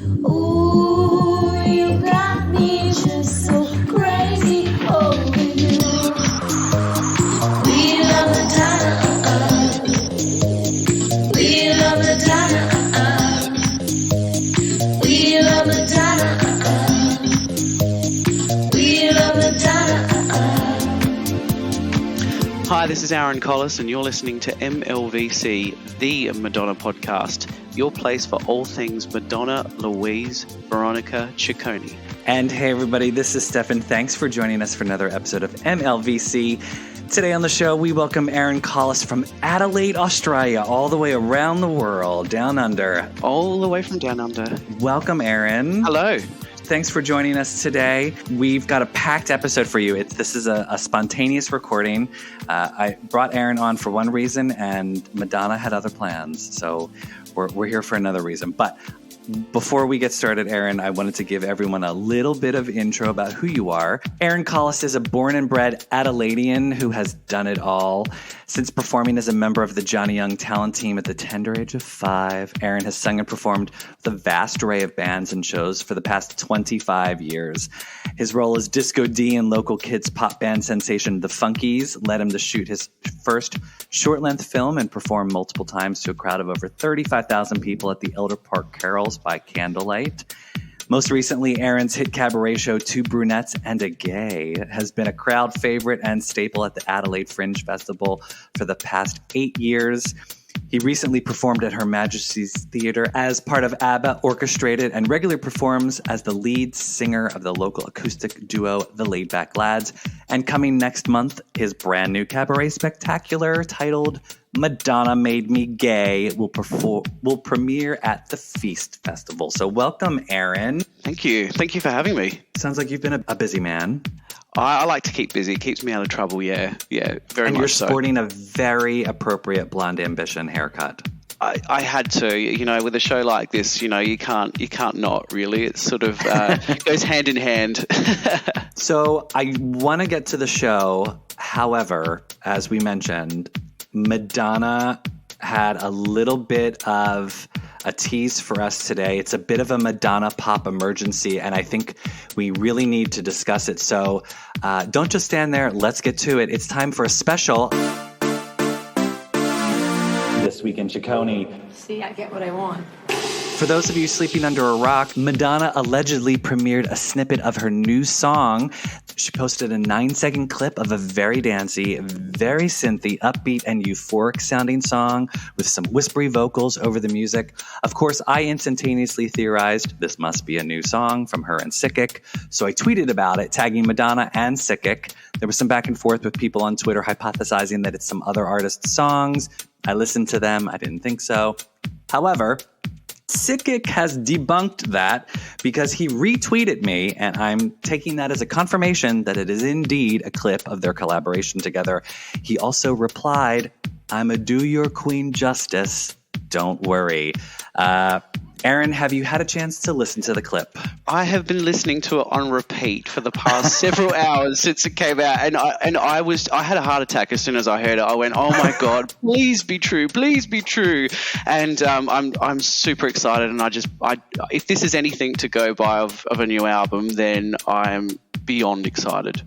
Ooh, you got me just so crazy over you. We love Madonna. We love Madonna. We love Madonna. We love Madonna. Hi, this is Aaron Collis, and you're listening to MLVC, the Madonna podcast, your place for all things Madonna, Louise, Veronica, Ciccone. And hey, everybody, this is Stefan. Thanks for joining us for another episode of MLVC. Today on the show, we welcome Aaron Collis from Adelaide, Australia, all the way around the world, down under. All the way from down under. Welcome, Aaron. Hello. Thanks for joining us today. We've got a packed episode for you. This is a spontaneous recording. I brought Aaron on for one reason, and Madonna had other plans. So we're here for another reason. But before we get started, Aaron, I wanted to give everyone a little bit of intro about who you are. Aaron Collis is a born and bred Adelaidean who has done it all. Since performing as a member of the Johnny Young talent team at the tender age of 5, Aaron has sung and performed with a vast array of bands and shows for the past 25 years. His role as Disco D in local kids pop band sensation The Funkies led him to shoot his first short-length film and perform multiple times to a crowd of over 35,000 people at the Elder Park Carols by candlelight. Most recently, Aaron's hit cabaret show Two Brunettes and a Gay has been a crowd favorite and staple at the Adelaide Fringe Festival for the past 8 years. He recently performed at Her Majesty's Theatre as part of ABBA Orchestrated and regularly performs as the lead singer of the local acoustic duo The Laid Back Lads. And coming next month, his brand new cabaret spectacular titled Madonna Made Me Gay will premiere at the Feast Festival. So welcome, Aaron. Thank you. Thank you for having me. Sounds like you've been a busy man. I like to keep busy. It keeps me out of trouble, yeah. Yeah, very and much you're so. sporting a very appropriate Blonde Ambition haircut. I had to, with a show like this, you can't not really. It sort of goes hand in hand. So I want to get to the show. However, as we mentioned, Madonna had a little bit of a tease for us today. It's a bit of a Madonna pop emergency, and I think we really need to discuss it. So don't just stand there. Let's get to it. It's time for a special This Week in Ciccone. See, I get what I want. For those of you sleeping under a rock, Madonna allegedly premiered a snippet of her new song. She posted a 9-second clip of a very dancey, very synthy, upbeat, and euphoric sounding song with some whispery vocals over the music. Of course, I instantaneously theorized this must be a new song from her and Sickick, so I tweeted about it, tagging Madonna and Sickick. There was some back and forth with people on Twitter hypothesizing that it's some other artist's songs. I listened to them. I didn't think so. However, Sickick has debunked that because he retweeted me, and I'm taking that as a confirmation that it is indeed a clip of their collaboration together. He also replied, "I'ma do your queen justice. Don't worry." Aaron, have you had a chance to listen to the clip? I have been listening to it on repeat for the past several hours since it came out, and I had a heart attack as soon as I heard it. I went, "Oh my God, please be true, please be true!" And I'm super excited, and if this is anything to go by of a new album, then I'm beyond excited.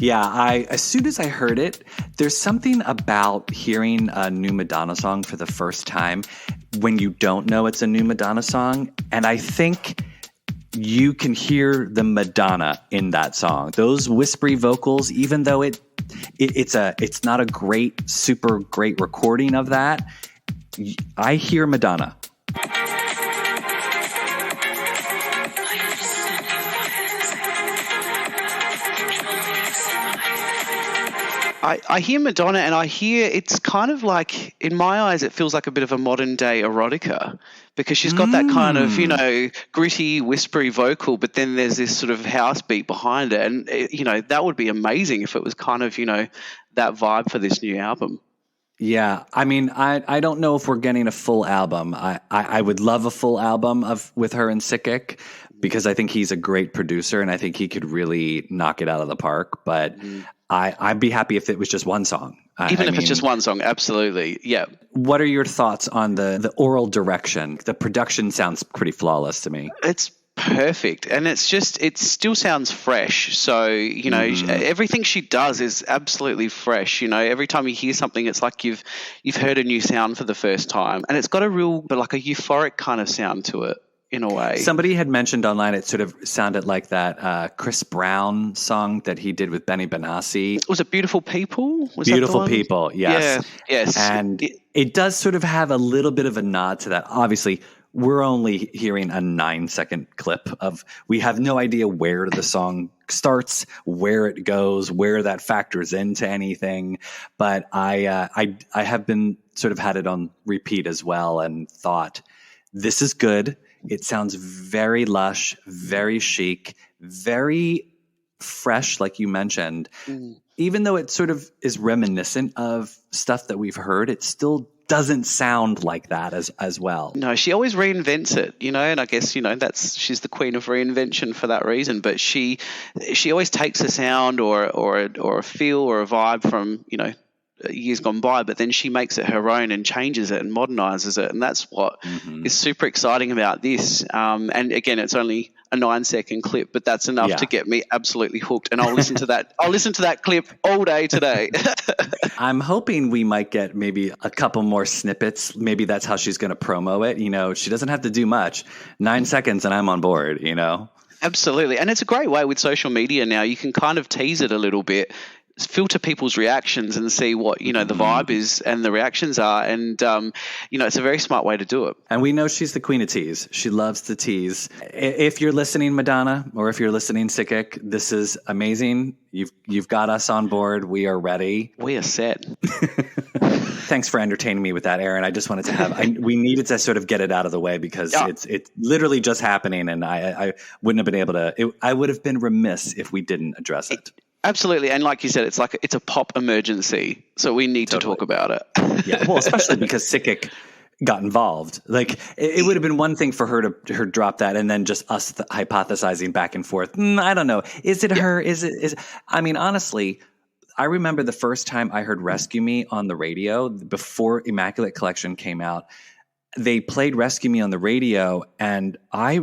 Yeah, as soon as I heard it, there's something about hearing a new Madonna song for the first time when you don't know it's a new Madonna song. And I think you can hear the Madonna in that song. Those whispery vocals, even though it's not a super great recording of that, I hear Madonna. I hear Madonna, and I hear it's kind of like, in my eyes, it feels like a bit of a modern day erotica, because she's got that kind of, gritty, whispery vocal, but then there's this sort of house beat behind it. And, that would be amazing if it was kind of, that vibe for this new album. Yeah, I mean, I don't know if we're getting a full album. I would love a full album with her and Sickick, because I think he's a great producer and I think he could really knock it out of the park. But I'd be happy if it was just one song. Even if it's just one song, absolutely. Yeah. What are your thoughts on the oral direction? The production sounds pretty flawless to me. It's perfect, and it still sounds fresh. So everything she does is absolutely fresh. Every time you hear something, it's like you've heard a new sound for the first time, and it's got a euphoric kind of sound to it in a way. Somebody had mentioned online it sort of sounded like that Chris Brown song that he did with Benny Benassi. Was it Beautiful People? Beautiful People, yes. Yeah, yes. And it does sort of have a little bit of a nod to that. Obviously, we're only hearing a 9-second clip we have no idea where the song starts, where it goes, where that factors into anything. But I have been sort of had it on repeat as well and thought, this is good. It sounds very lush, very chic, very fresh, like you mentioned. Even though it sort of is reminiscent of stuff that we've heard, it still doesn't sound like that as well. No, she always reinvents it, and I guess, she's the queen of reinvention for that reason. But she always takes a sound or a feel or a vibe from, years gone by, but then she makes it her own and changes it and modernizes it. And that's what is super exciting about this. And again, it's only a 9-second clip, but that's enough to get me absolutely hooked. And I'll listen to that. I'll listen to that clip all day today. I'm hoping we might get maybe a couple more snippets. Maybe that's how she's going to promo it. She doesn't have to do much. 9 seconds and I'm on board, Absolutely. And it's a great way with social media now. You can kind of tease it a little bit, filter people's reactions and see what the vibe is and the reactions are, and it's a very smart way to do it. And we know she's the queen of tease. She loves to tease. If you're listening, Madonna, or if you're listening, Sikik, this is amazing. You've got us on board. We are ready. We are set. Thanks for entertaining me with that, Aaron. I just wanted to we needed to sort of get it out of the way because it's literally just happening, and I wouldn't have been able to. I would have been remiss if we didn't address it. Absolutely. And like you said, it's a pop emergency. So we need to talk about it. Yeah. Well, especially because Sikik got involved. Like it would have been one thing for her to drop that and then just us hypothesizing back and forth. I don't know. Is it her? I mean, honestly, I remember the first time I heard Rescue Me on the radio before Immaculate Collection came out. They played Rescue Me on the radio and I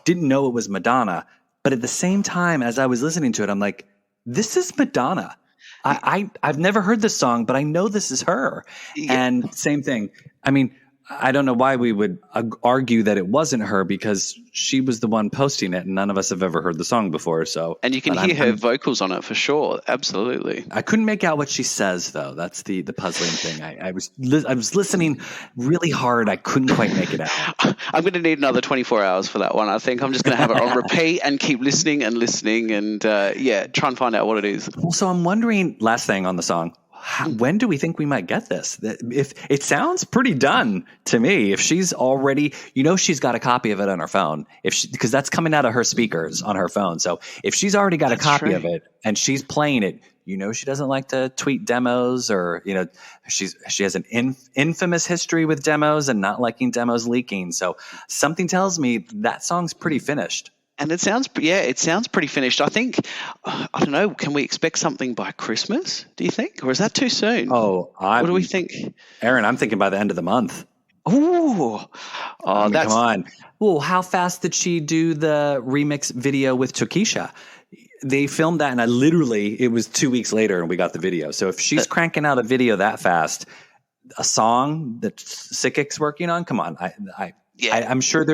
didn't know it was Madonna, but at the same time as I was listening to it, I'm like, this is Madonna. I've never heard this song, but I know this is her. Yeah. And same thing. I mean, I don't know why we would argue that it wasn't her because she was the one posting it and none of us have ever heard the song before. So, and you can hear her vocals on it for sure. Absolutely. I couldn't make out what she says though. That's the puzzling thing. I was listening really hard. I couldn't quite make it out. I'm going to need another 24 hours for that one. I think I'm just going to have it on repeat and keep listening and try and find out what it is. Well, so I'm wondering, last thing on the song, when do we think we might get this? If it sounds pretty done to me, if she's already, she's got a copy of it on her phone, because that's coming out of her speakers on her phone. So if she's already got a copy of it and she's playing it, she doesn't like to tweet demos or, she has an infamous history with demos and not liking demos leaking. So something tells me that song's pretty finished. And it sounds pretty finished. I think, I don't know, can we expect something by Christmas, do you think? Or is that too soon? Oh, what do we think? Aaron, I'm thinking by the end of the month. Ooh. Come on. Well, how fast did she do the remix video with Tokisha? They filmed that, and it was 2 weeks later, and we got the video. So if she's cranking out a video that fast, a song that Sikik's working on, come on. I'm sure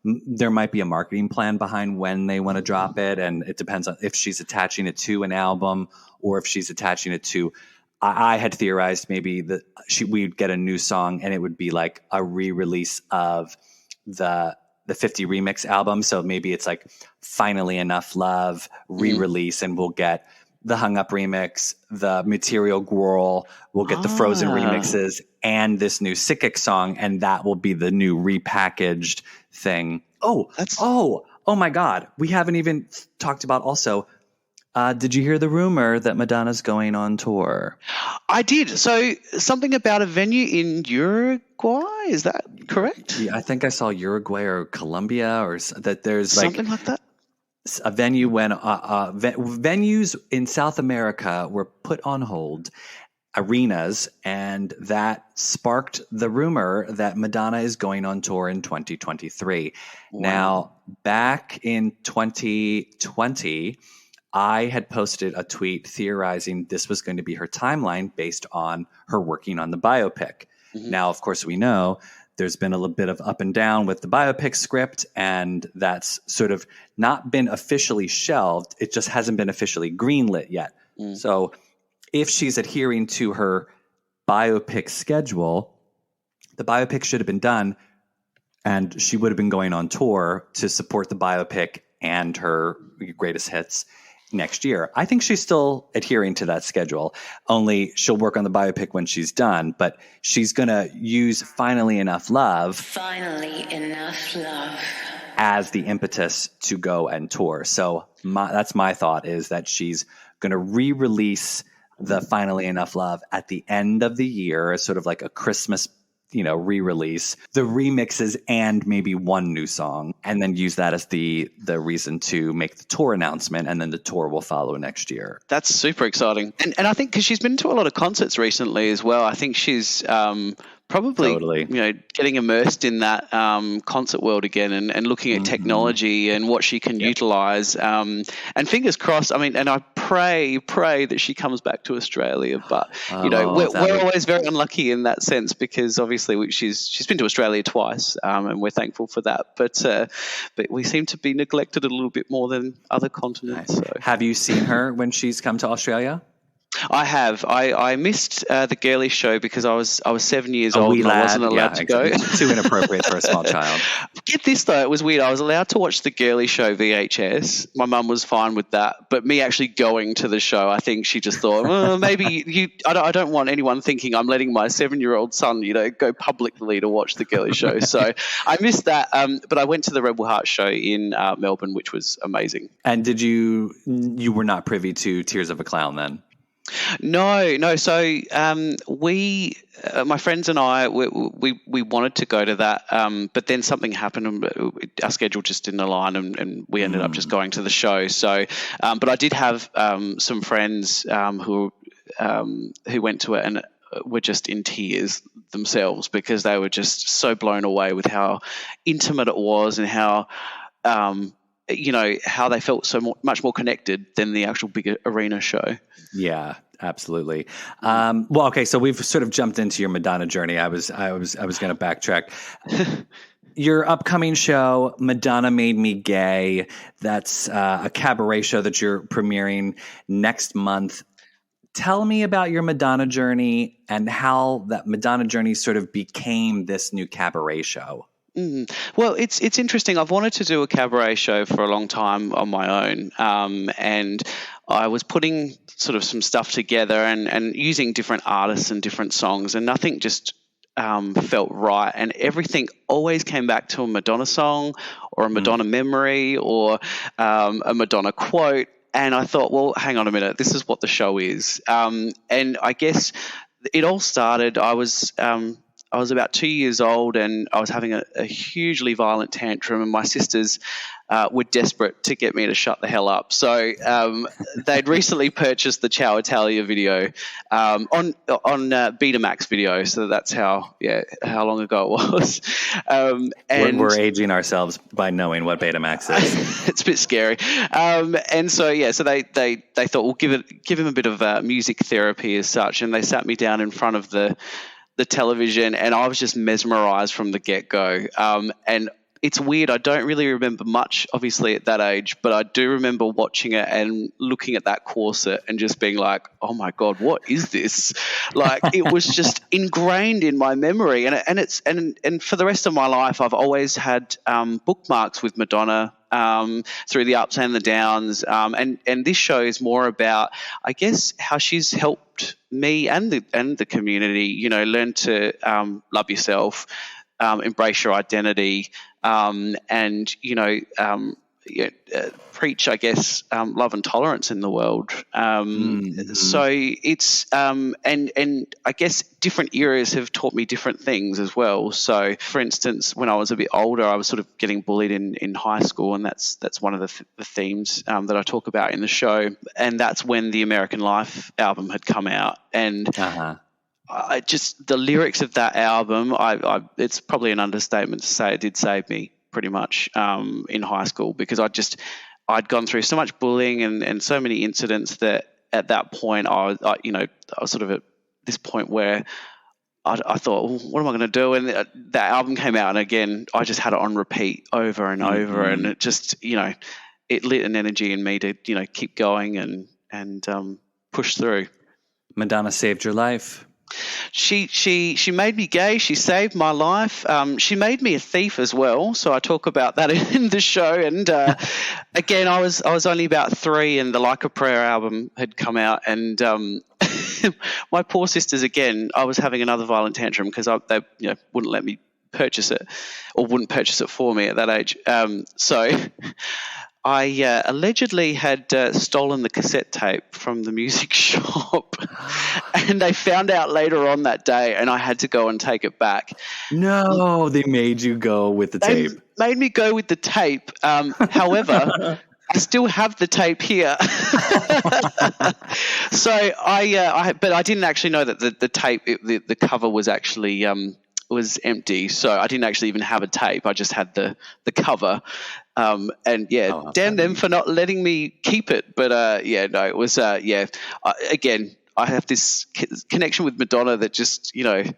there might be a marketing plan behind when they want to drop it. And it depends on if she's attaching it to an album or if she's attaching it to, I had theorized maybe that we'd get a new song and it would be like a re-release of the 50 remix album. So maybe it's like Finally Enough Love re-release and we'll get the Hung Up remix, the Material Girl, we'll get the Frozen remixes and this new Sikik song, and that will be the new repackaged thing. Oh my God. We haven't even talked about also Did you hear the rumor that Madonna's going on tour? I did. So something about a venue in Uruguay, is that correct? Yeah, I think I saw Uruguay or Colombia, or that there's Something like that. a venue when venues in South America were put on hold, arenas, and that sparked the rumor that Madonna is going on tour in 2023. Wow. Now, back in 2020, I had posted a tweet theorizing this was going to be her timeline based on her working on the biopic. Mhm. Now, of course, we know there's been a little bit of up and down with the biopic script, and that's sort of not been officially shelved. It just hasn't been officially greenlit yet. Mm. So if she's adhering to her biopic schedule, the biopic should have been done, and she would have been going on tour to support the biopic and her greatest hits next year. I think she's still adhering to that schedule, only she'll work on the biopic when she's done, but she's going to use Finally Enough Love as the impetus to go and tour. So that's my thought, is that she's going to re-release the Finally Enough Love at the end of the year as sort of like a Christmas re-release, the remixes and maybe one new song, and then use that as the reason to make the tour announcement, and then the tour will follow next year. That's super exciting. And I think because she's been to a lot of concerts recently as well, I think she's probably Totally. Getting immersed in that concert world again, and looking at technology and what she can utilize, and fingers crossed. I mean, and I pray that she comes back to Australia, but we're always very unlucky in that sense, because obviously she's been to Australia twice, and we're thankful for that, but we seem to be neglected a little bit more than other continents. So. Have you seen her when she's come to Australia? I have. I missed the Girly show because I was 7 years old and I wasn't allowed to go. Too inappropriate for a small child. Get this though, it was weird. I was allowed to watch the Girly show VHS. My mum was fine with that, but me actually going to the show, I think she just thought, maybe I don't want anyone thinking I'm letting my 7-year-old son, go publicly to watch the Girly show. So I missed that, but I went to the Rebel Heart show in Melbourne, which was amazing. And did you were not privy to Tears of a Clown then? No. So we, my friends and I, we wanted to go to that, but then something happened and our schedule just didn't align, and we ended up just going to the show. So, but I did have some friends who went to it and were just in tears themselves, because they were just so blown away with how intimate it was, and how how they felt much more connected than the actual big arena show. Yeah, absolutely. Well, okay, so we've sort of jumped into your Madonna journey. I was going to backtrack. Your upcoming show, Madonna Made Me Gay, that's a cabaret show that you're premiering next month. Tell me about your Madonna journey and how that Madonna journey sort of became this new cabaret show. Well, it's interesting. I've wanted to do a cabaret show for a long time on my own, and I was putting sort of some stuff together and using different artists and different songs, and nothing just felt right, and everything always came back to a Madonna song or a Madonna memory or a Madonna quote, and I thought, well, hang on a minute, this is what the show is, and I guess it all started. I was about 2 years old, and I was having a hugely violent tantrum, and my sisters were desperate to get me to shut the hell up. So they'd recently purchased the Ciao Italia video on Betamax video. So that's how long ago it was. And we're aging ourselves by knowing what Betamax is. It's a bit scary. And so they thought, we'll give him a bit of music therapy as such, and they sat me down in front of the television, and I was just mesmerized from the get-go. And it's weird, I don't really remember much, obviously, at that age, but I do remember watching it and looking at that corset and just being like, oh my God, what is this? Like, it was just ingrained in my memory. And for the rest of my life, I've always had bookmarks with Madonna through the ups and the downs. And this show is more about, I guess, how she's helped me and the community, learn to love yourself, embrace your identity, and preach, I guess, love and tolerance in the world. So it's and I guess different eras have taught me different things as well. So, for instance, when I was a bit older, I was sort of getting bullied in high school, and that's one of the themes that I talk about in the show. And that's when the American Life album had come out, and I just the lyrics of that album, it's probably an understatement to say it did save me pretty much in high school, because I'd gone through so much bullying and so many incidents that at that point I was sort of at this point where I thought, well, what am I going to do? And that album came out, and again, I just had it on repeat over and over, and it just, it lit an energy in me to, keep going and push through. Madonna saved your life. She made me gay. She saved my life. She made me a thief as well. So I talk about that in the show. And again, I was only about 3, and the Like a Prayer album had come out, and my poor sisters, again, I was having another violent tantrum because they wouldn't let me purchase it, or wouldn't purchase it for me at that age. So I allegedly had stolen the cassette tape from the music shop, and they found out later on that day, and I had to go and take it back. No, they made you go with the tape. Made me go with the tape. However, I still have the tape here. So but I didn't actually know that the tape, the cover was actually was empty, so I didn't actually even have a tape. I just had the cover, and damn them for not letting me keep it. But it was again, I have this connection with Madonna that just I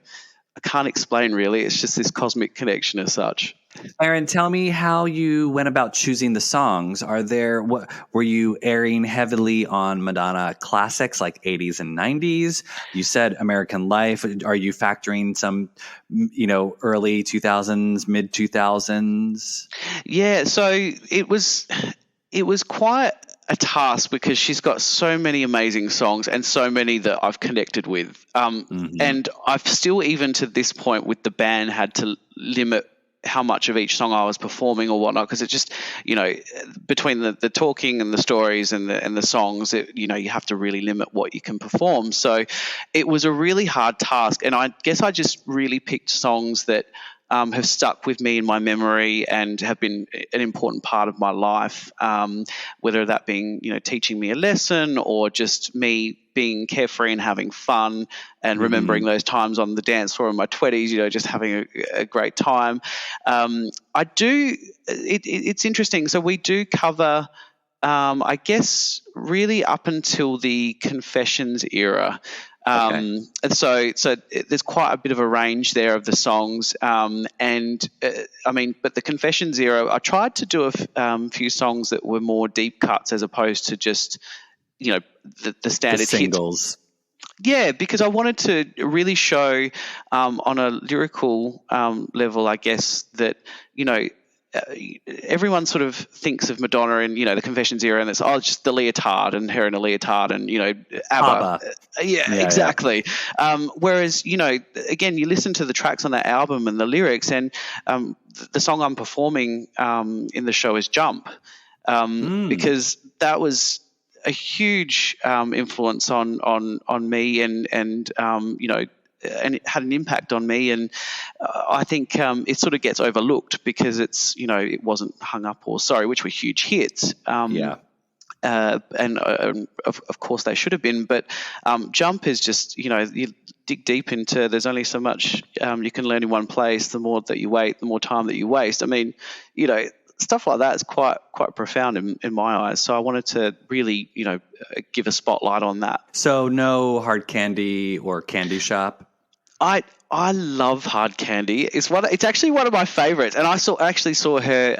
can't explain really. It's just this cosmic connection as such. Aaron, tell me how you went about choosing the songs. Were you airing heavily on Madonna classics like 80s and 90s? You said American Life. Are you factoring some, early 2000s, mid 2000s? Yeah, so it was quite a task, because she's got so many amazing songs and so many that I've connected with. And I've still, even to this point with the band, had to limit how much of each song I was performing or whatnot, because it just, between the talking and the stories and the songs, you have to really limit what you can perform. So it was a really hard task, and I guess I just really picked songs that have stuck with me in my memory and have been an important part of my life, whether that being, teaching me a lesson, or just me being carefree and having fun and remembering those times on the dance floor in my 20s, just having a great time. It's interesting. So we do cover, I guess, really up until the Confessions era. And so there's quite a bit of a range there of the songs. But the Confessions era, I tried to do a few songs that were more deep cuts as opposed to just, the standard singles. Hits. Yeah, because I wanted to really show on a lyrical level, I guess, that, everyone sort of thinks of Madonna in, the Confessions era, and it's just the leotard and her in a leotard and, ABBA. Yeah, exactly. Yeah. Whereas, again, you listen to the tracks on that album and the lyrics, and the song I'm performing in the show is Jump, because that was a huge influence on me, and and it had an impact on me, and I think it sort of gets overlooked because it's, it wasn't Hung Up or Sorry, which were huge hits. And of course they should have been, but Jump is just, you dig deep into, there's only so much you can learn in one place. The more that you wait, the more time that you waste. I mean, stuff like that is quite profound in my eyes. So I wanted to really, give a spotlight on that. So no Hard Candy or Candy Shop? I love Hard Candy. It's actually one of my favorites, and I actually saw her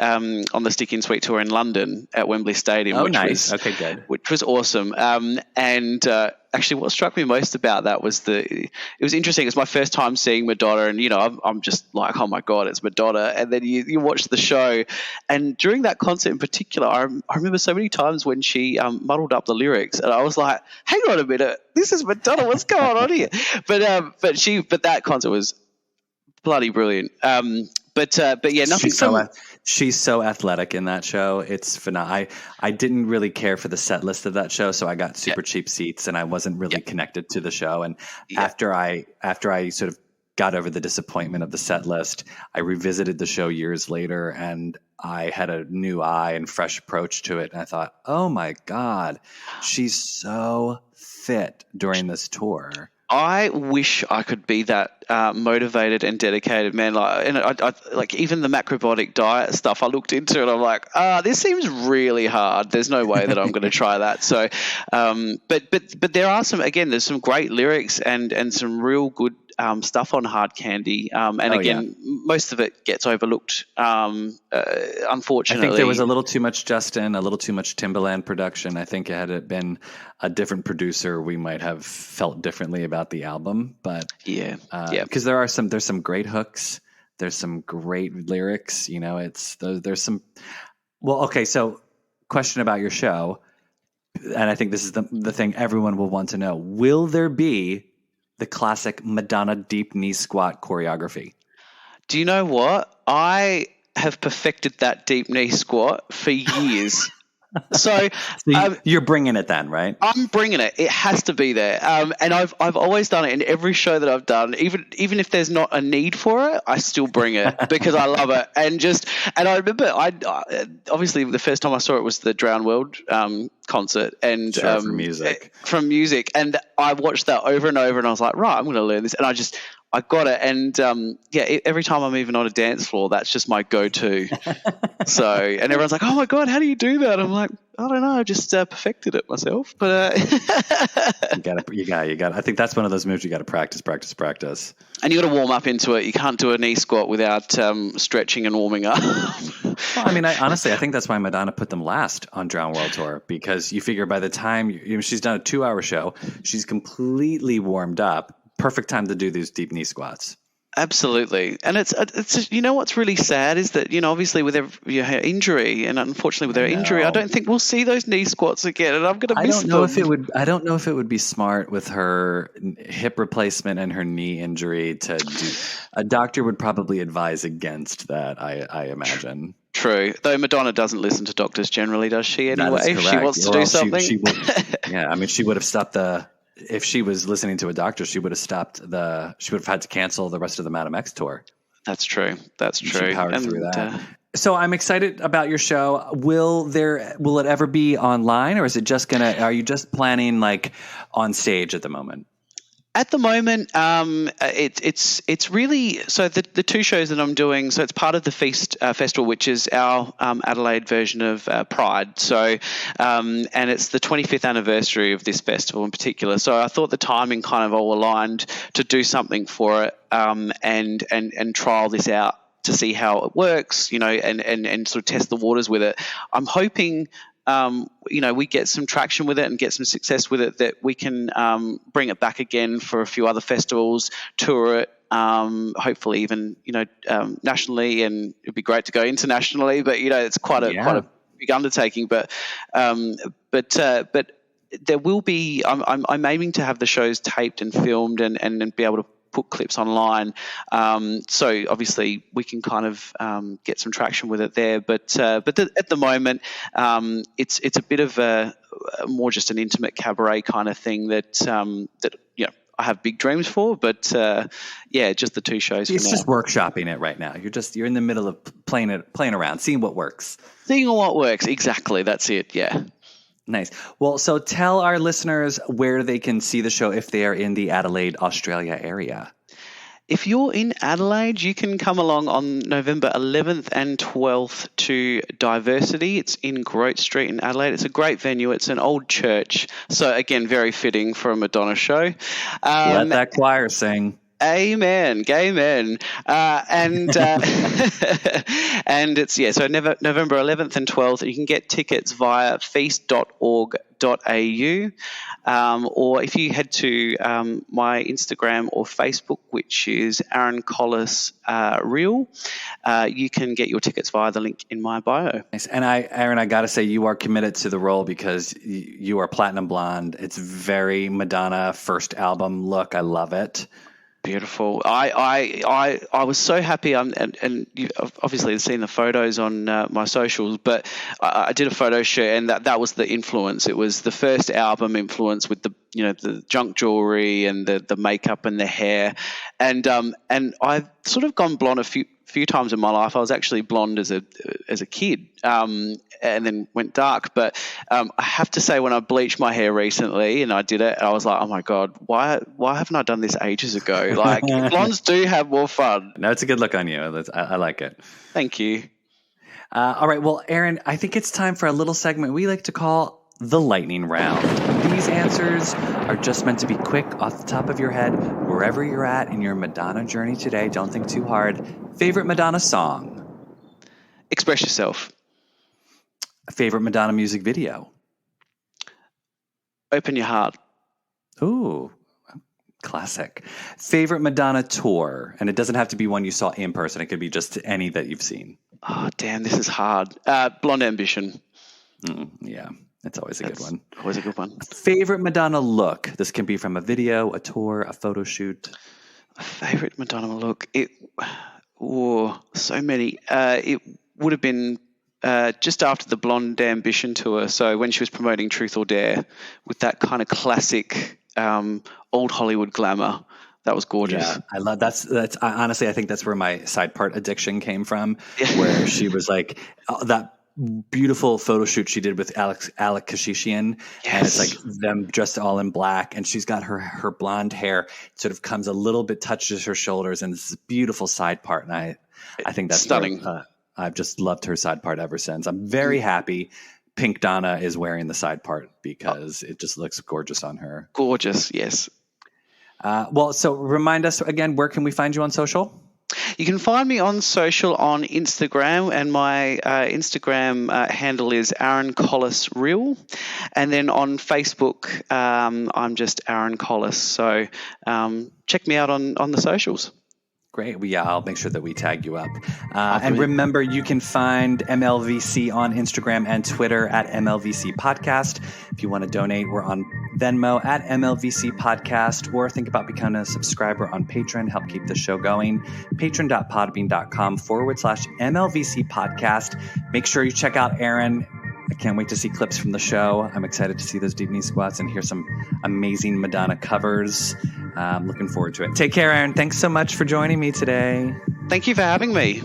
on the Sticky and Sweet tour in London at Wembley Stadium. Oh, nice. Okay, good. Which was awesome. And actually, what struck me most about that was it was interesting. It was my first time seeing Madonna, and I'm just like, oh my God, it's Madonna. And then you watch the show, and during that concert in particular, I remember so many times when she muddled up the lyrics, and I was like, hang on a minute, this is Madonna. What's going on here? But that concert was bloody brilliant. But yeah, nothing. She's so athletic in that show. It's phenomenal. I didn't really care for the set list of that show, so I got super cheap seats, and I wasn't really connected to the show. And after I sort of got over the disappointment of the set list, I revisited the show years later, and I had a new eye and fresh approach to it. And I thought, oh my God, she's so fit during this tour. I wish I could be that motivated and dedicated, man. Like even the macrobiotic diet stuff, I looked into it. I'm like, this seems really hard. There's no way that I'm going to try that. So, but there are there's some great lyrics and some real good stuff on Hard Candy. Most of it gets overlooked, unfortunately. I think there was a little too much Justin, a little too much Timbaland production. I think had it been a different producer, we might have felt differently about the album. But because there's some great hooks, there's some great lyrics. You know, there's some. Well, okay. So, question about your show, and I think this is the thing everyone will want to know: will there be the classic Madonna deep knee squat choreography? Do you know what? I have perfected that deep knee squat for years. So you're bringing it then, right? I'm bringing it. It has to be there. And I've always done it in every show that I've done. Even if there's not a need for it, I still bring it because I love it. And I remember obviously the first time I saw it was the Drowned World concert and from music. And I watched that over and over and I was like, right, I'm going to learn this. And I got it. And every time I'm even on a dance floor, that's just my go-to. So, and everyone's like, oh my God, how do you do that? I'm like, I don't know. I just perfected it myself. But you got it. I think that's one of those moves you got to practice. And you got to warm up into it. You can't do a knee squat without stretching and warming up. Well, I mean, honestly, I think that's why Madonna put them last on Drowned World Tour, because you figure by the time she's done a 2-hour show, she's completely warmed up. Perfect time to do these deep knee squats. Absolutely. And it's what's really sad is that, obviously with her injury, and unfortunately with her injury, I don't think we'll see those knee squats again, and I'm going to miss them. I don't know if it would be smart with her hip replacement and her knee injury to do. A doctor would probably advise against that, I imagine. True. Though Madonna doesn't listen to doctors generally, does she, anyway? If she wants to do something? She would, yeah, I mean, she would have stopped if she was listening to a doctor, she would have had to cancel the rest of the Madam X tour. That's true. She powered through that. So I'm excited about your show. Will it ever be online, or is it are you just planning like on stage at the moment? At the moment, it's really so the two shows that I'm doing. So it's part of the Feast Festival, which is our Adelaide version of Pride. So and it's the 25th anniversary of this festival in particular. So I thought the timing kind of all aligned to do something for it and trial this out to see how it works, and sort of test the waters with it. I'm hoping we get some traction with it and get some success with it, that we can bring it back again for a few other festivals, tour it, hopefully even, nationally, and it'd be great to go internationally, but, it's quite a big undertaking, but there will be, I'm aiming to have the shows taped and filmed and be able to put clips online, so obviously we can kind of get some traction with it there. But at the moment, it's a bit of a more just an intimate cabaret kind of thing that I have big dreams for. But just the two shows. It's just workshopping it right now. You're in the middle of playing around, seeing what works. Exactly. That's it. Yeah. Nice. Well, so tell our listeners where they can see the show if they are in the Adelaide, Australia area. If you're in Adelaide, you can come along on November 11th and 12th to Diversity. It's in Grote Street in Adelaide. It's a great venue. It's an old church. So, again, very fitting for a Madonna show. Let that choir sing. Amen, gay men, and it's so November 11th and 12th. You can get tickets via feast.org.au, or if you head to my Instagram or Facebook, which is Aaron Collis Real, you can get your tickets via the link in my bio. Nice. And Aaron, I got to say, you are committed to the role because you are platinum blonde. It's very Madonna first album look. I love it. Beautiful. I was so happy. And you obviously have seen the photos on my socials, but I did a photo shoot, and that was the influence. It was the first album influence with the junk jewelry and the makeup and the hair, and I've sort of gone blonde a few times in my life. I was actually blonde as a kid, and then went dark. But I have to say, when I bleached my hair recently and I did it, I was like, oh my God, why haven't I done this ages ago? Like, blondes do have more fun. No, it's a good look on you. I like it. Thank you. All right. Well, Aaron, I think it's time for a little segment we like to call the lightning round. These answers are just meant to be quick, off the top of your head, wherever you're at in your Madonna journey today. Don't think too hard. Favorite Madonna song? Express Yourself. Favorite Madonna music video? Open Your Heart. Ooh, classic. Favorite Madonna tour? And it doesn't have to be one you saw in person. It could be just any that you've seen. Oh, damn, this is hard. Blonde Ambition. Yeah, it's always a good one. Always a good one. Favorite Madonna look? This can be from a video, a tour, a photo shoot. Favorite Madonna look? So many. It would have been just after the Blonde Ambition tour. So when she was promoting Truth or Dare with that kind of classic old Hollywood glamour. That was gorgeous. Yeah, I love that's honestly, I think that's where my side part addiction came from, where she was like that beautiful photo shoot she did with Alec Kashishian. Yes. And it's like them dressed all in black, and she's got her blonde hair sort of comes a little bit, touches her shoulders, and this beautiful side part. And I think that's stunning. I've just loved her side part ever since. I'm very happy Pink Donna is wearing the side part because it just looks gorgeous on her. Gorgeous, yes. So remind us again, where can we find you on social? You can find me on social on Instagram, and my Instagram handle is Aaron Collis Real. And then on Facebook, I'm just Aaron Collis. So check me out on the socials. Great. Well, yeah, I'll make sure that we tag you up. And remember, you can find MLVC on Instagram and Twitter at MLVC Podcast. If you want to donate, we're on Venmo at MLVC Podcast, or think about becoming a subscriber on Patreon. Help keep the show going. Patreon.podbean.com/MLVC Podcast. Make sure you check out Aaron. I can't wait to see clips from the show. I'm excited to see those deep knee squats and hear some amazing Madonna covers. I'm looking forward to it. Take care, Aaron. Thanks so much for joining me today. Thank you for having me.